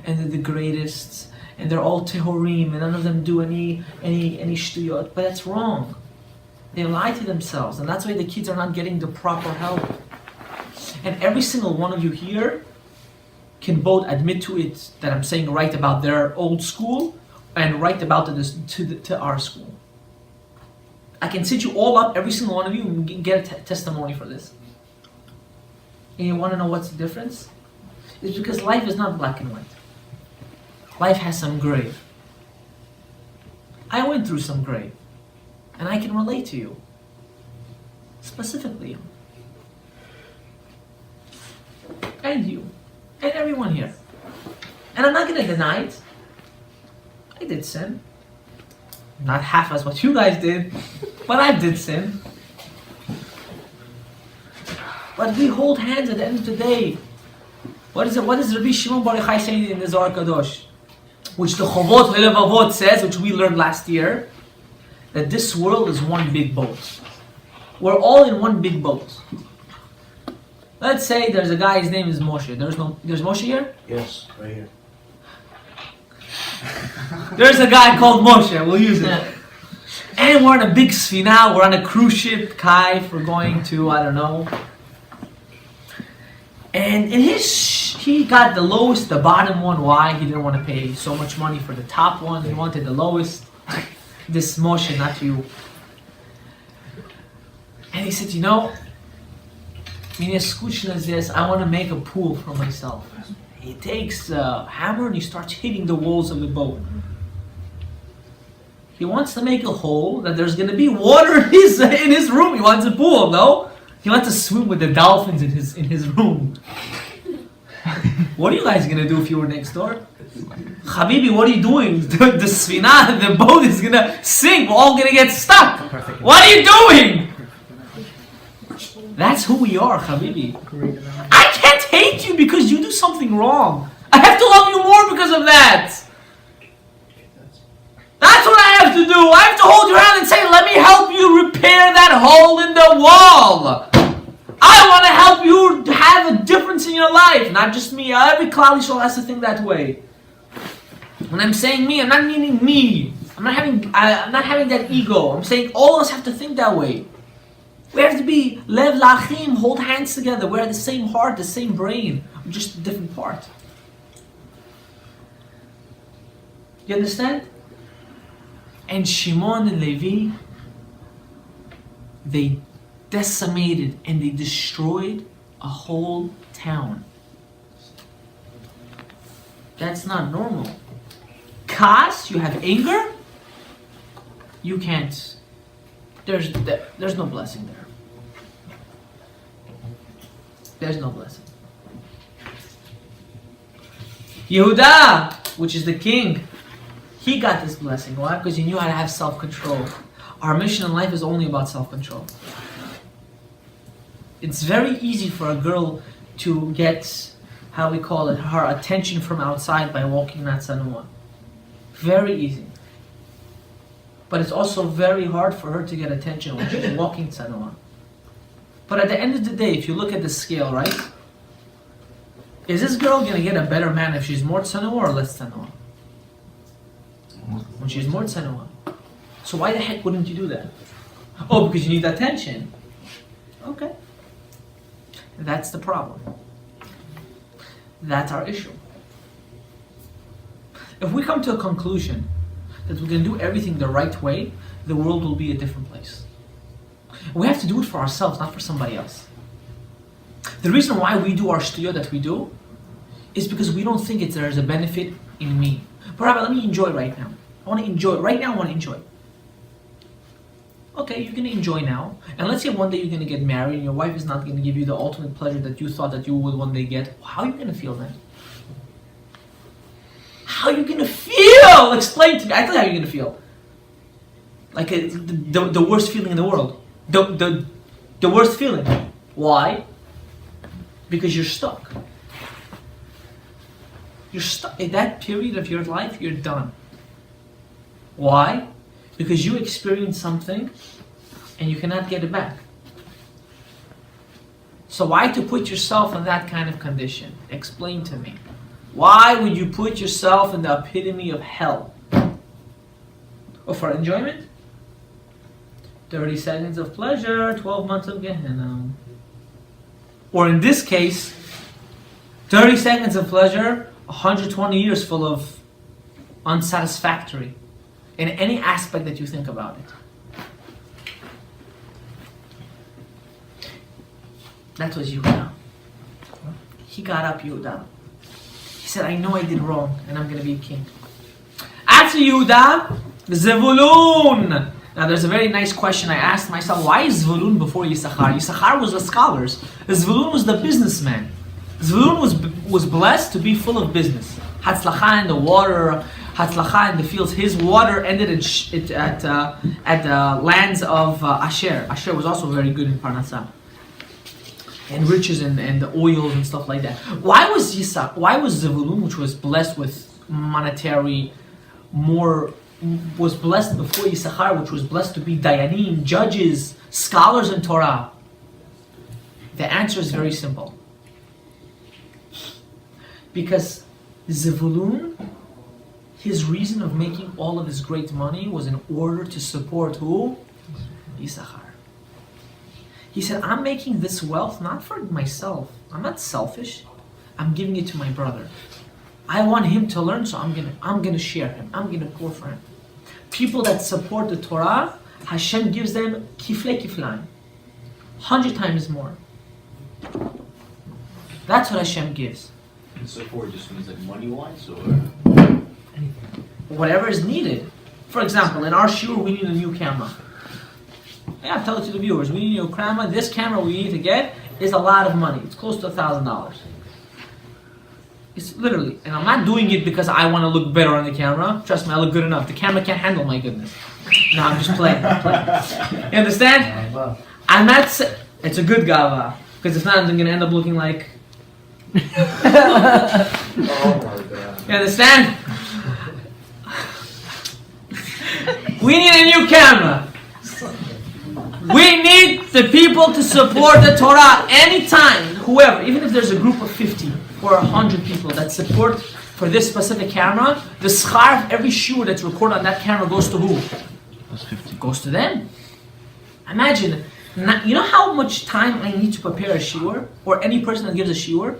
and they're the greatest, and they're all tehorim, and none of them do any shtuyot. But that's wrong. They lie to themselves, and that's why the kids are not getting the proper help. And every single one of you here can both admit to it that I'm saying right about their old school, and right about to our school. I can sit you all up, every single one of you, and get a testimony for this. And you want to know what's the difference? It's because life is not black and white. Life has some gray. I went through some gray. And I can relate to you. Specifically. And you. And everyone here. And I'm not going to deny it. I did sin. Not half as what you guys did. But I did sin. But we hold hands at the end of the day. What is Rabbi Shimon Bar Yochai saying in the Zohar Kadosh? Which the Chovot Levavot says, which we learned last year, that this world is one big boat. We're all in one big boat. Let's say there's a guy, his name is Moshe. There's Moshe here? Yes, right here. There's a guy called Moshe, we'll use it. And we're on a big sfina, we're on a cruise ship, Kaif, we're going to, I don't know. And he got the lowest, the bottom one. Why? He didn't want to pay so much money for the top one. He wanted the lowest. This Moshe, not you. And he said, you know, I want to make a pool for myself. He takes a hammer and he starts hitting the walls of the boat. He wants to make a hole that there's going to be water in his room. He wants a pool, no? He wants to swim with the dolphins in his room. What are you guys going to do if you were next door? Habibi, what are you doing? The sfina, the boat is going to sink. We're all going to get stuck. What are you doing? That's who we are, Habibi. I can't hate you because you do something wrong. I have to love you more because of that. That's what I have to do. I have to hold your hand and say, let me help you repair that hole in the wall. I want to help you have a difference in your life, not just me. Every Klal Yisrael has to think that way. When I'm saying me, I'm not meaning me. I'm not having that ego. I'm saying all of us have to think that way. We have to be lev lachim, hold hands together. We're the same heart, the same brain, just a different part. You understand? And Shimon and Levi, they decimated and they destroyed a whole town. That's not normal. Kas, you have anger, you can't. There's no blessing there. There's no blessing. Yehuda, which is the king, he got this blessing. Why? Because he knew how to have self-control. Our mission in life is only about self-control. It's very easy for a girl to get, how we call it, her attention from outside by walking that sanua. Very easy. But it's also very hard for her to get attention when she's walking sanua. But at the end of the day, if you look at the scale, right? Is this girl going to get a better man if she's more sanua or less sanua? When she's more sanua. So why the heck wouldn't you do that? Oh, because you need attention. Okay. That's the problem. That's our issue. If we come to a conclusion that we can do everything the right way, the world will be a different place. We have to do it for ourselves, not for somebody else. The reason why we do our studio that we do is because we don't think there's a benefit in me. But Rabbi, let me enjoy right now. I want to enjoy. Right now I want to enjoy. Okay, you're going to enjoy now. And let's say one day you're going to get married and your wife is not going to give you the ultimate pleasure that you thought that you would one day get. How are you going to feel then? How are you going to feel? Explain to me. I tell you how you're going to feel. Like the worst feeling in the world. The worst feeling. Why? Because you're stuck. You're stuck. In that period of your life, you're done. Why? Because you experienced something and you cannot get it back. So why to put yourself in that kind of condition? Explain to me. Why would you put yourself in the epitome of hell? Or for enjoyment? 30 seconds of pleasure, 12 months of Gehenna. Or in this case, 30 seconds of pleasure, 120 years full of unsatisfactory. In any aspect that you think about it. That was Yehuda. He got up, Yehuda. He said, I know I did wrong, and I'm going to be king. After Yehuda, Zevulun. Now there's a very nice question I asked myself. Why is Zvulun before Yisachar? Yisachar was the scholars. Zvulun was the businessman. Zvulun was blessed to be full of business. Hatzlacha in the water, Hatzlacha in the fields. His water ended at the lands of Asher. Asher was also very good in Parnassah. And riches and the oils and stuff like that. Why was Zevulun, which was blessed with monetary, was blessed before Yisachar, which was blessed to be Dayanim, judges, scholars in Torah? The answer is very simple. Because Zevulun, his reason of making all of his great money was in order to support who? Yisachar. He said, I'm making this wealth not for myself. I'm not selfish. I'm giving it to my brother. I want him to learn, so I'm gonna share him. I'm gonna pour for him. People that support the Torah, Hashem gives them kifle kiflan, 100 times more. That's what Hashem gives. And support just means like money-wise, or? Whatever is needed. For example, in our shiur, we need a new camera. Yeah, tell it to the viewers. We need a new camera. This camera we need to get is a lot of money. It's close to $1,000. It's literally, and I'm not doing it because I want to look better on the camera. Trust me, I look good enough. The camera can't handle my goodness. No, I'm just playing. You understand? I'm not. It's a good gava because if not, I'm going to end up looking like. Oh my God. You understand? We need a new camera. We need the people to support the Torah anytime, whoever, even if there's a group of 50 or 100 people that support for this specific camera, the schar of every shiur that's recorded on that camera goes to who? Goes to them. Imagine, you know how much time I need to prepare a shiur, or any person that gives a shiur?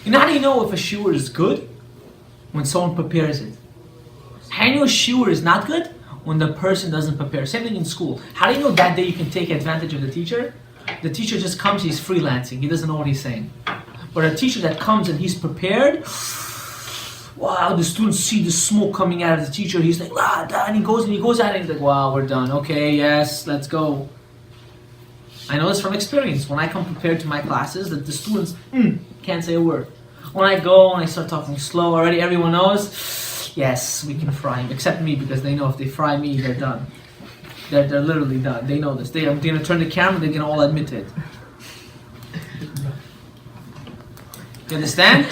You know how do you know if a shiur is good? When someone prepares it. How do you know a shiur is not good? When the person doesn't prepare. Same thing in school. How do you know that day you can take advantage of the teacher? The teacher just comes, he's freelancing, he doesn't know what he's saying. But a teacher that comes and he's prepared, wow, the students see the smoke coming out of the teacher, he's like, ah, and he goes at it, he's like, wow, we're done, okay, yes, let's go. I know this from experience. When I come prepared to my classes, that the students can't say a word. When I go and I start talking slow, already everyone knows, yes, we can fry him, except me, because they know if they fry me, they're done. They're literally done. They know this. I'm going to turn the camera, they're going to all admit it. You understand?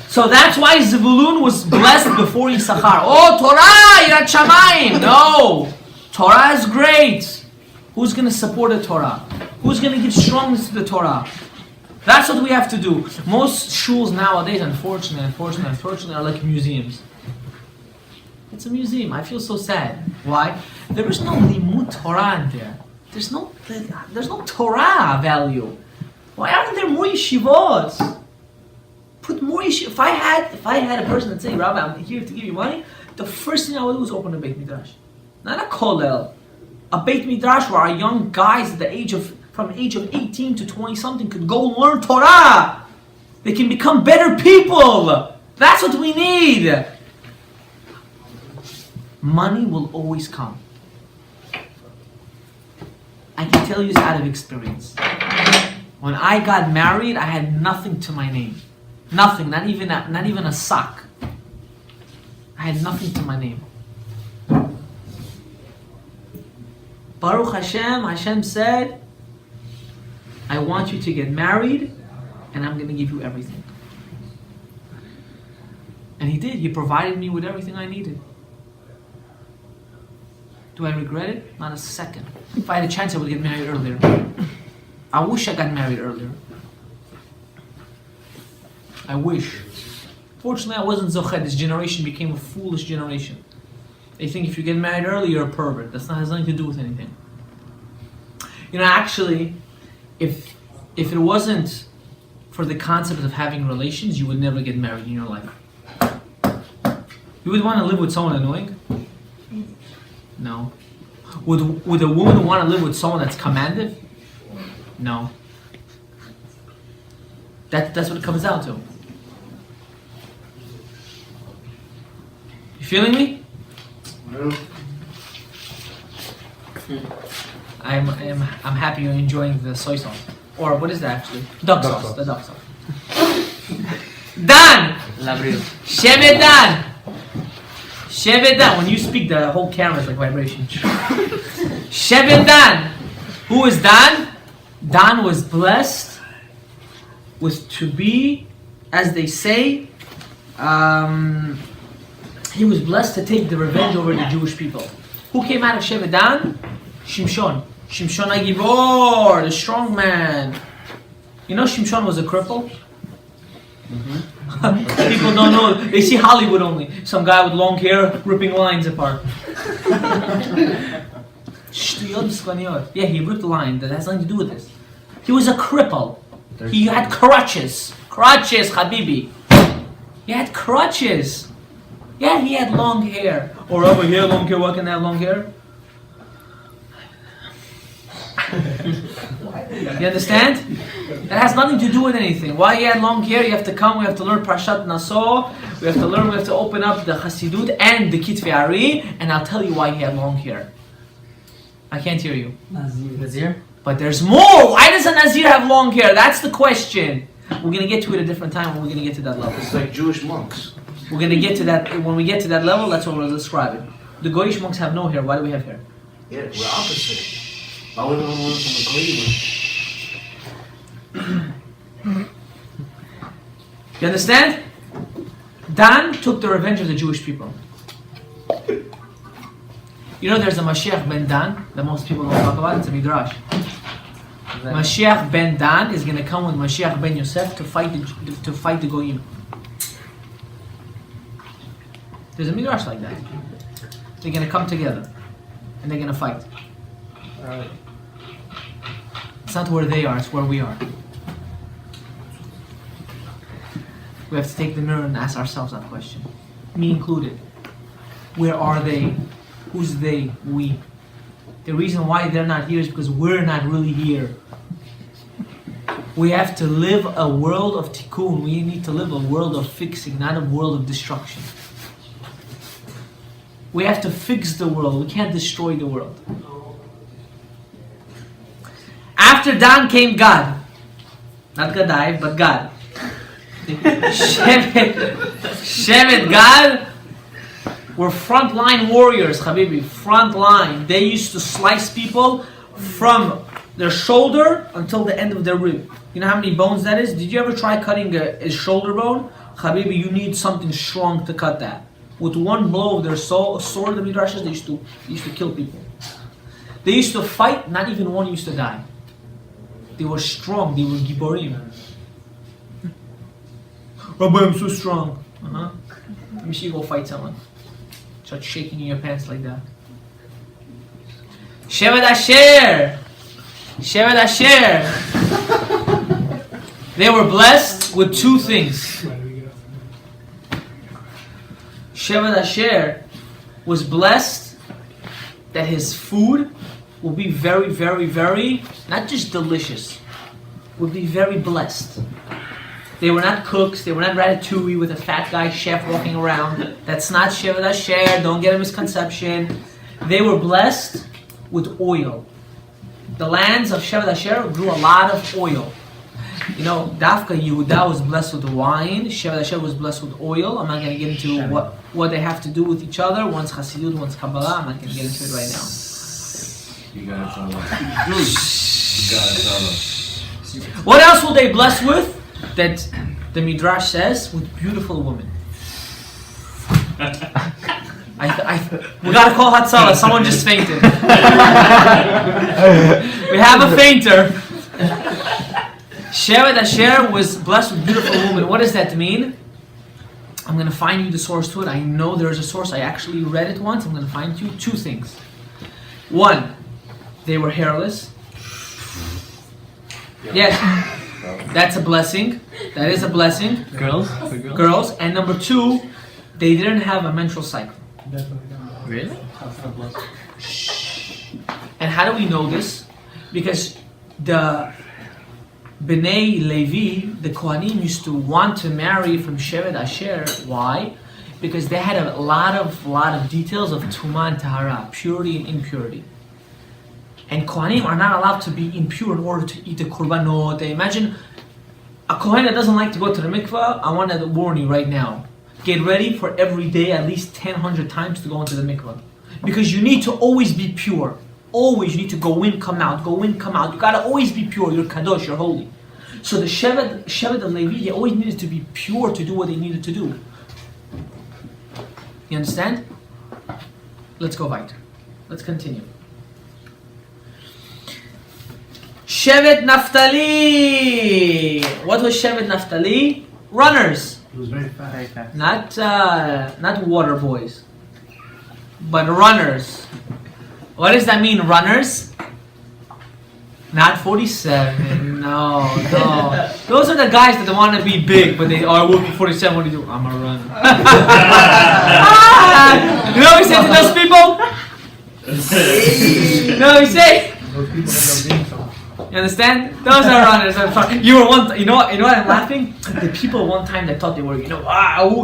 So that's why Zebulun was blessed before Yisachar. Oh, Torah, Yirat Shamayim. No. Torah is great. Who's going to support the Torah? Who's going to give strongness to the Torah? That's what we have to do. Most shuls nowadays, unfortunately, are like museums. It's a museum. I feel so sad. Why? There is no limud Torah in there. There's no Torah value. Why aren't there more yeshivot? Put more yeshivot. If I had a person that say, Rabbi, I'm here to give you money, the first thing I would do is open a Beit Midrash. Not a kollel. A Beit Midrash where our young guys from age of 18 to 20 something could go learn Torah. They can become better people. That's what we need. Money will always come. I can tell you this out of experience. When I got married, I had nothing to my name. Nothing, not even a sock. I had nothing to my name. Baruch Hashem, Hashem said, I want you to get married, and I'm going to give you everything. And He did. He provided me with everything I needed. Do I regret it? Not a second. If I had a chance, I would get married earlier. I wish I got married earlier. I wish. Fortunately, I wasn't Zochet. This generation became a foolish generation. They think if you get married early, you're a pervert. That has nothing to do with anything. You know, actually, if it wasn't for the concept of having relations, you would never get married in your life. You would want to live with someone annoying? No. Would a woman want to live with someone that's commanded? No. That's what it comes down to. You feeling me? No. I'm happy you're enjoying the soy sauce. Or what is that actually? Duck sauce. The duck sauce. Dan! Shevet Dan! Shevet Dan. When you speak, the whole camera is like vibration. Shevet Dan. Who is Dan? Dan was blessed with to be, as they say, he was blessed to take the revenge over the Jewish people. Who came out of Shevet Dan? Shimshon. Shimshon HaGibor, the strong man. You know Shimshon was a cripple? People don't know. They see Hollywood only. Some guy with long hair ripping lines apart. Yeah, he ripped a line. That has nothing to do with this. He was a cripple. He had crutches. Crutches, Habibi. He had crutches. Yeah, he had long hair. Or over here, long hair. Why can I have long hair? You understand? That has nothing to do with anything. Why he had long hair? You have to come. We have to learn Parshat Naso. We have to open up the Hasidut and the Kitvi Ari, and I'll tell you why he had long hair. I can't hear you. Nazir? But there's more. Why does a Nazir have long hair? That's the question. We're gonna get to it a different time when we're gonna get to that level. It's like Jewish monks. We're gonna get to that when we get to that level. That's what we'll describe it. The Goyish monks have no hair. Why do we have hair? Yeah, we're opposite. I wouldn't want to learn from the Cleveland. You understand? Dan took the revenge of the Jewish people. You know there's a Mashiach ben Dan that most people don't talk about. It's a midrash. Mashiach ben Dan is going to come with Mashiach ben Yosef to fight the Goyim. There's a midrash like that. They're going to come together and they're going to fight. It's not where they are, it's where we are. We have to take the mirror and ask ourselves that question. Me included. Where are they? Who's they? We. The reason why they're not here is because we're not really here. We have to live a world of tikkun. We need to live a world of fixing, not a world of destruction. We have to fix the world. We can't destroy the world. After Dan came God. Not Gadaev, but God. Shevet God were frontline warriors, Habibi. Frontline. They used to slice people from their shoulder until the end of their rib. You know how many bones that is? Did you ever try cutting a shoulder bone? Habibi, you need something strong to cut that. With one blow of their sword, the midrashes, they used to kill people. They used to fight, not even one used to die. They were strong, they were giborim. Rabbi, I'm so strong. Let me see you go fight someone. Start shaking in your pants like that. Shevet Asher! Shevet Asher! They were blessed with two things. Shevet Asher was blessed that his food will be very, very, very, not just delicious, would be very blessed. They were not cooks, they were not ratatouille with a fat guy chef walking around. That's not Shevet Asher, don't get a misconception. They were blessed with oil. The lands of Shevet Asher grew a lot of oil. You know, Dafka Yehuda was blessed with wine, Shevet Asher was blessed with oil. I'm not going to get into what they have to do with each other. One's Hasidut, one's Kabbalah. I'm not going to get into it right now. You gotta tell us. You gotta tell us. What else will they bless with? That the Midrash says, with beautiful women. We gotta call Hatzalah. Someone just fainted. We have a fainter. Shevet Asher was blessed with beautiful women. What does that mean? I'm gonna find you the source to it. I know there's a source. I actually read it once. I'm gonna find you two things. One, they were hairless. Yes, that's a blessing. That is a blessing. Girls. And number two, they didn't have a menstrual cycle. Really? And how do we know this? Because the Bnei Levi, the Kohanim, used to want to marry from Shevet Asher. Why? Because they had a lot of details of Tumah and Tahara, purity and impurity. And Kohanim are not allowed to be impure in order to eat the korbanot. Imagine a Kohen that doesn't like to go to the mikvah. I want to warn you right now. Get ready for every day at least 100 times to go into the mikvah. Because you need to always be pure. Always, you need to go in, come out, go in, come out. You gotta always be pure. You're kadosh, you're holy. So the Shevet and Levi, they always needed to be pure to do what they needed to do. You understand? Let's go weiter. Let's continue. Shevet Naphtali. What was Shevet Naphtali? Runners. It was very fast. Not water boys, but runners. What does that mean, runners? Not 47. No. Those are the guys that want to be big, but they are working 47. What do you do? I'm a runner. You know what we say to those people? You know what we say? Those people end up being something. You understand? Those are runners. You were one. You know what? I'm laughing. The people one time that thought they were,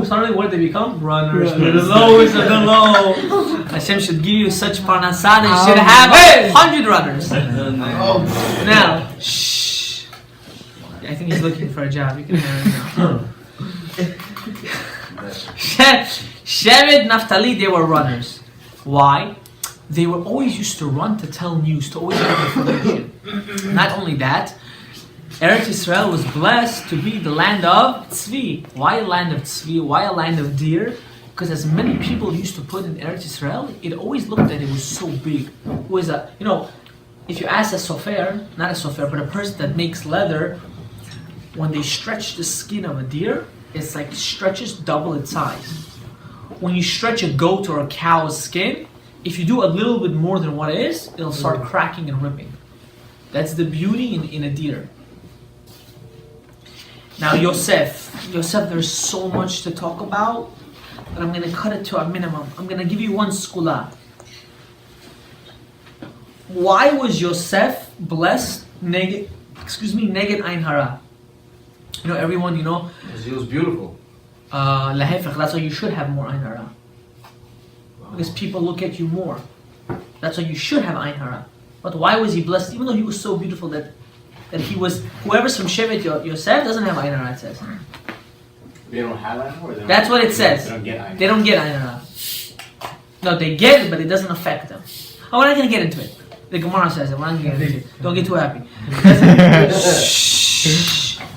suddenly what did they become? Runners. They're the lowest of the low. Hashem should give you such parnasah that you should have 100 runners. Now, shh. I think he's looking for a job. You can hear him now. Shevet Naphtali, they were runners. Why? They were always used to run to tell news, to always have information. Not only that, Eretz Israel was blessed to be the land of Tzvi. Why a land of Tzvi? Why a land of deer? Because as many people used to put in Eretz Israel, it always looked that it was so big. It was a, if you ask a sofer, not a sofer, but a person that makes leather, when they stretch the skin of a deer, it's like stretches double its size. When you stretch a goat or a cow's skin, if you do a little bit more than what it is, it'll start cracking and ripping. That's the beauty in a deer. Now Yosef, there's so much to talk about, but I'm going to cut it to a minimum. I'm going to give you one skula. Why was Yosef blessed neged Ein Hara? Everyone, Because he was beautiful. Lahefech, that's why you should have more Ein Hara. Because people look at you more. That's why you should have Ein Hara. But why was he blessed? Even though he was so beautiful that he was, whoever's from Shevet Yosef doesn't have Ein Hara, it says. They don't have Ein Hara? That's what it says. They don't get Ein Hara. They don't get Ein Hara. No, they get it, but it doesn't affect them. Oh, we're not going to get into it. The Gemara says it. We're not going to get into it. Don't get too happy.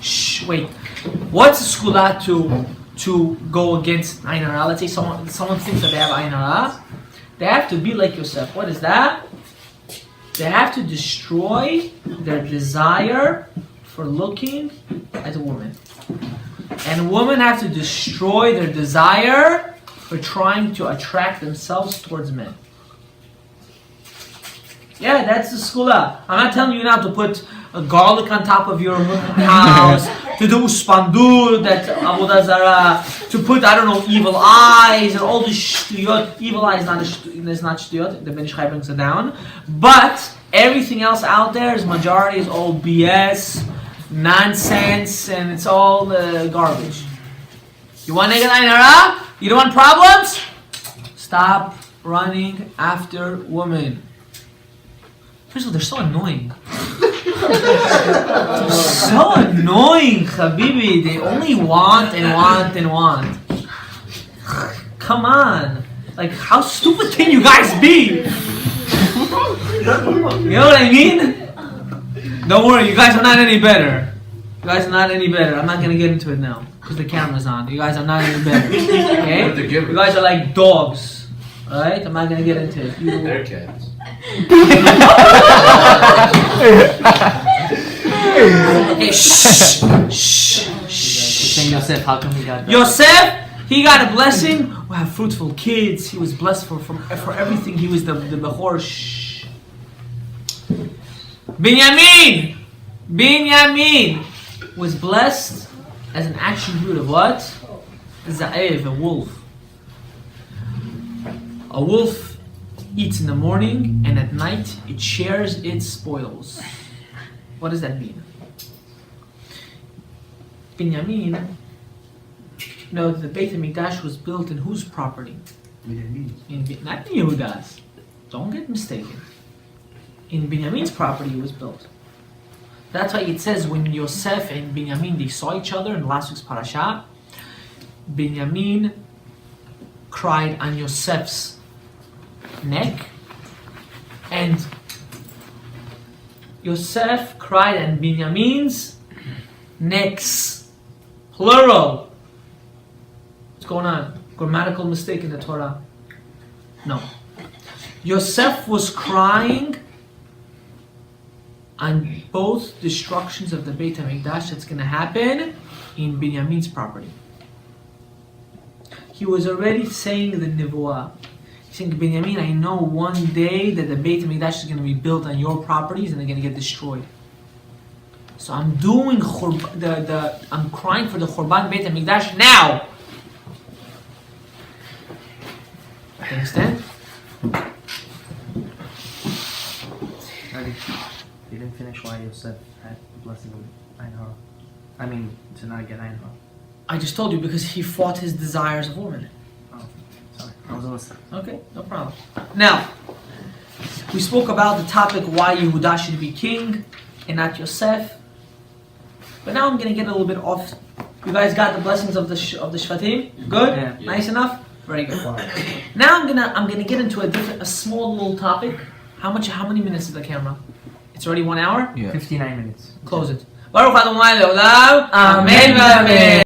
Shh, wait. What's a skula to go against Ein Hara? Let's say someone thinks that they have Ein Hara. They have to be like Yosef. What is that? They have to destroy their desire for looking at a woman. And women have to destroy their desire for trying to attract themselves towards men. Yeah, that's the skula. I'm not telling you now to put a garlic on top of your house, to do spandur, that avodah zara, to put, evil eyes and all this shtuyot. Evil eyes is not shtuyot, the Ben Ish Chai brings it down. But everything else out there, majority is all BS, nonsense, and it's all garbage. You want neged Ein Hara? You don't want problems? Stop running after women. First of all, they're so annoying. They're so annoying, Habibi. They only want and want and want. Come on. Like, how stupid can you guys be? You know what I mean? Don't worry, you guys are not any better. You guys are not any better. I'm not going to get into it now, because the camera's on. You guys are not any better. Okay? You guys are like dogs. Alright? I'm not going to get into it. They're cats. Okay, shh. Saying Yosef, how come he got that? Yosef, he got a blessing. We have fruitful kids. He was blessed for everything. He was the Bechor. Shh. Binyamin was blessed as an attribute of what? Zaev, a wolf. A wolf eats in the morning, and at night it shares its spoils. What does that mean? Binyamin, the Beit HaMikdash was built in whose property? Not in Yehuda's. Don't get mistaken. In Binyamin's property it was built. That's why it says when Yosef and Binyamin, they saw each other in last week's parasha, Binyamin cried on Yosef's neck, and Yosef cried on Binyamin's necks. Plural. What's going on? Grammatical mistake in the Torah. No. Yosef was crying on both destructions of the Beit HaMikdash that's going to happen in Binyamin's property. He was already saying the Nevuah. He's saying, Binyamin, I know one day that the Beit HaMikdash is going to be built on your properties and they're going to get destroyed. So I'm doing I'm crying for the Churban Beit HaMikdash now. You understand? You didn't finish why Yosef had the blessing of Ein Hara. I mean, to not get Ein Hara. I just told you because he fought his desires of women. Oh, sorry. I wasn't listening. Okay, no problem. Now, we spoke about the topic why Yehuda should be king and not Yosef. But now I'm going to get a little bit off. You guys got the blessings of the Shvatim? Good? Yeah. Nice enough? Very good. Now I'm gonna get into a small little topic. How many minutes is the camera? It's already 1 hour? Yeah. 59 minutes. Close it. Baruch Adonai Leolam. Amen.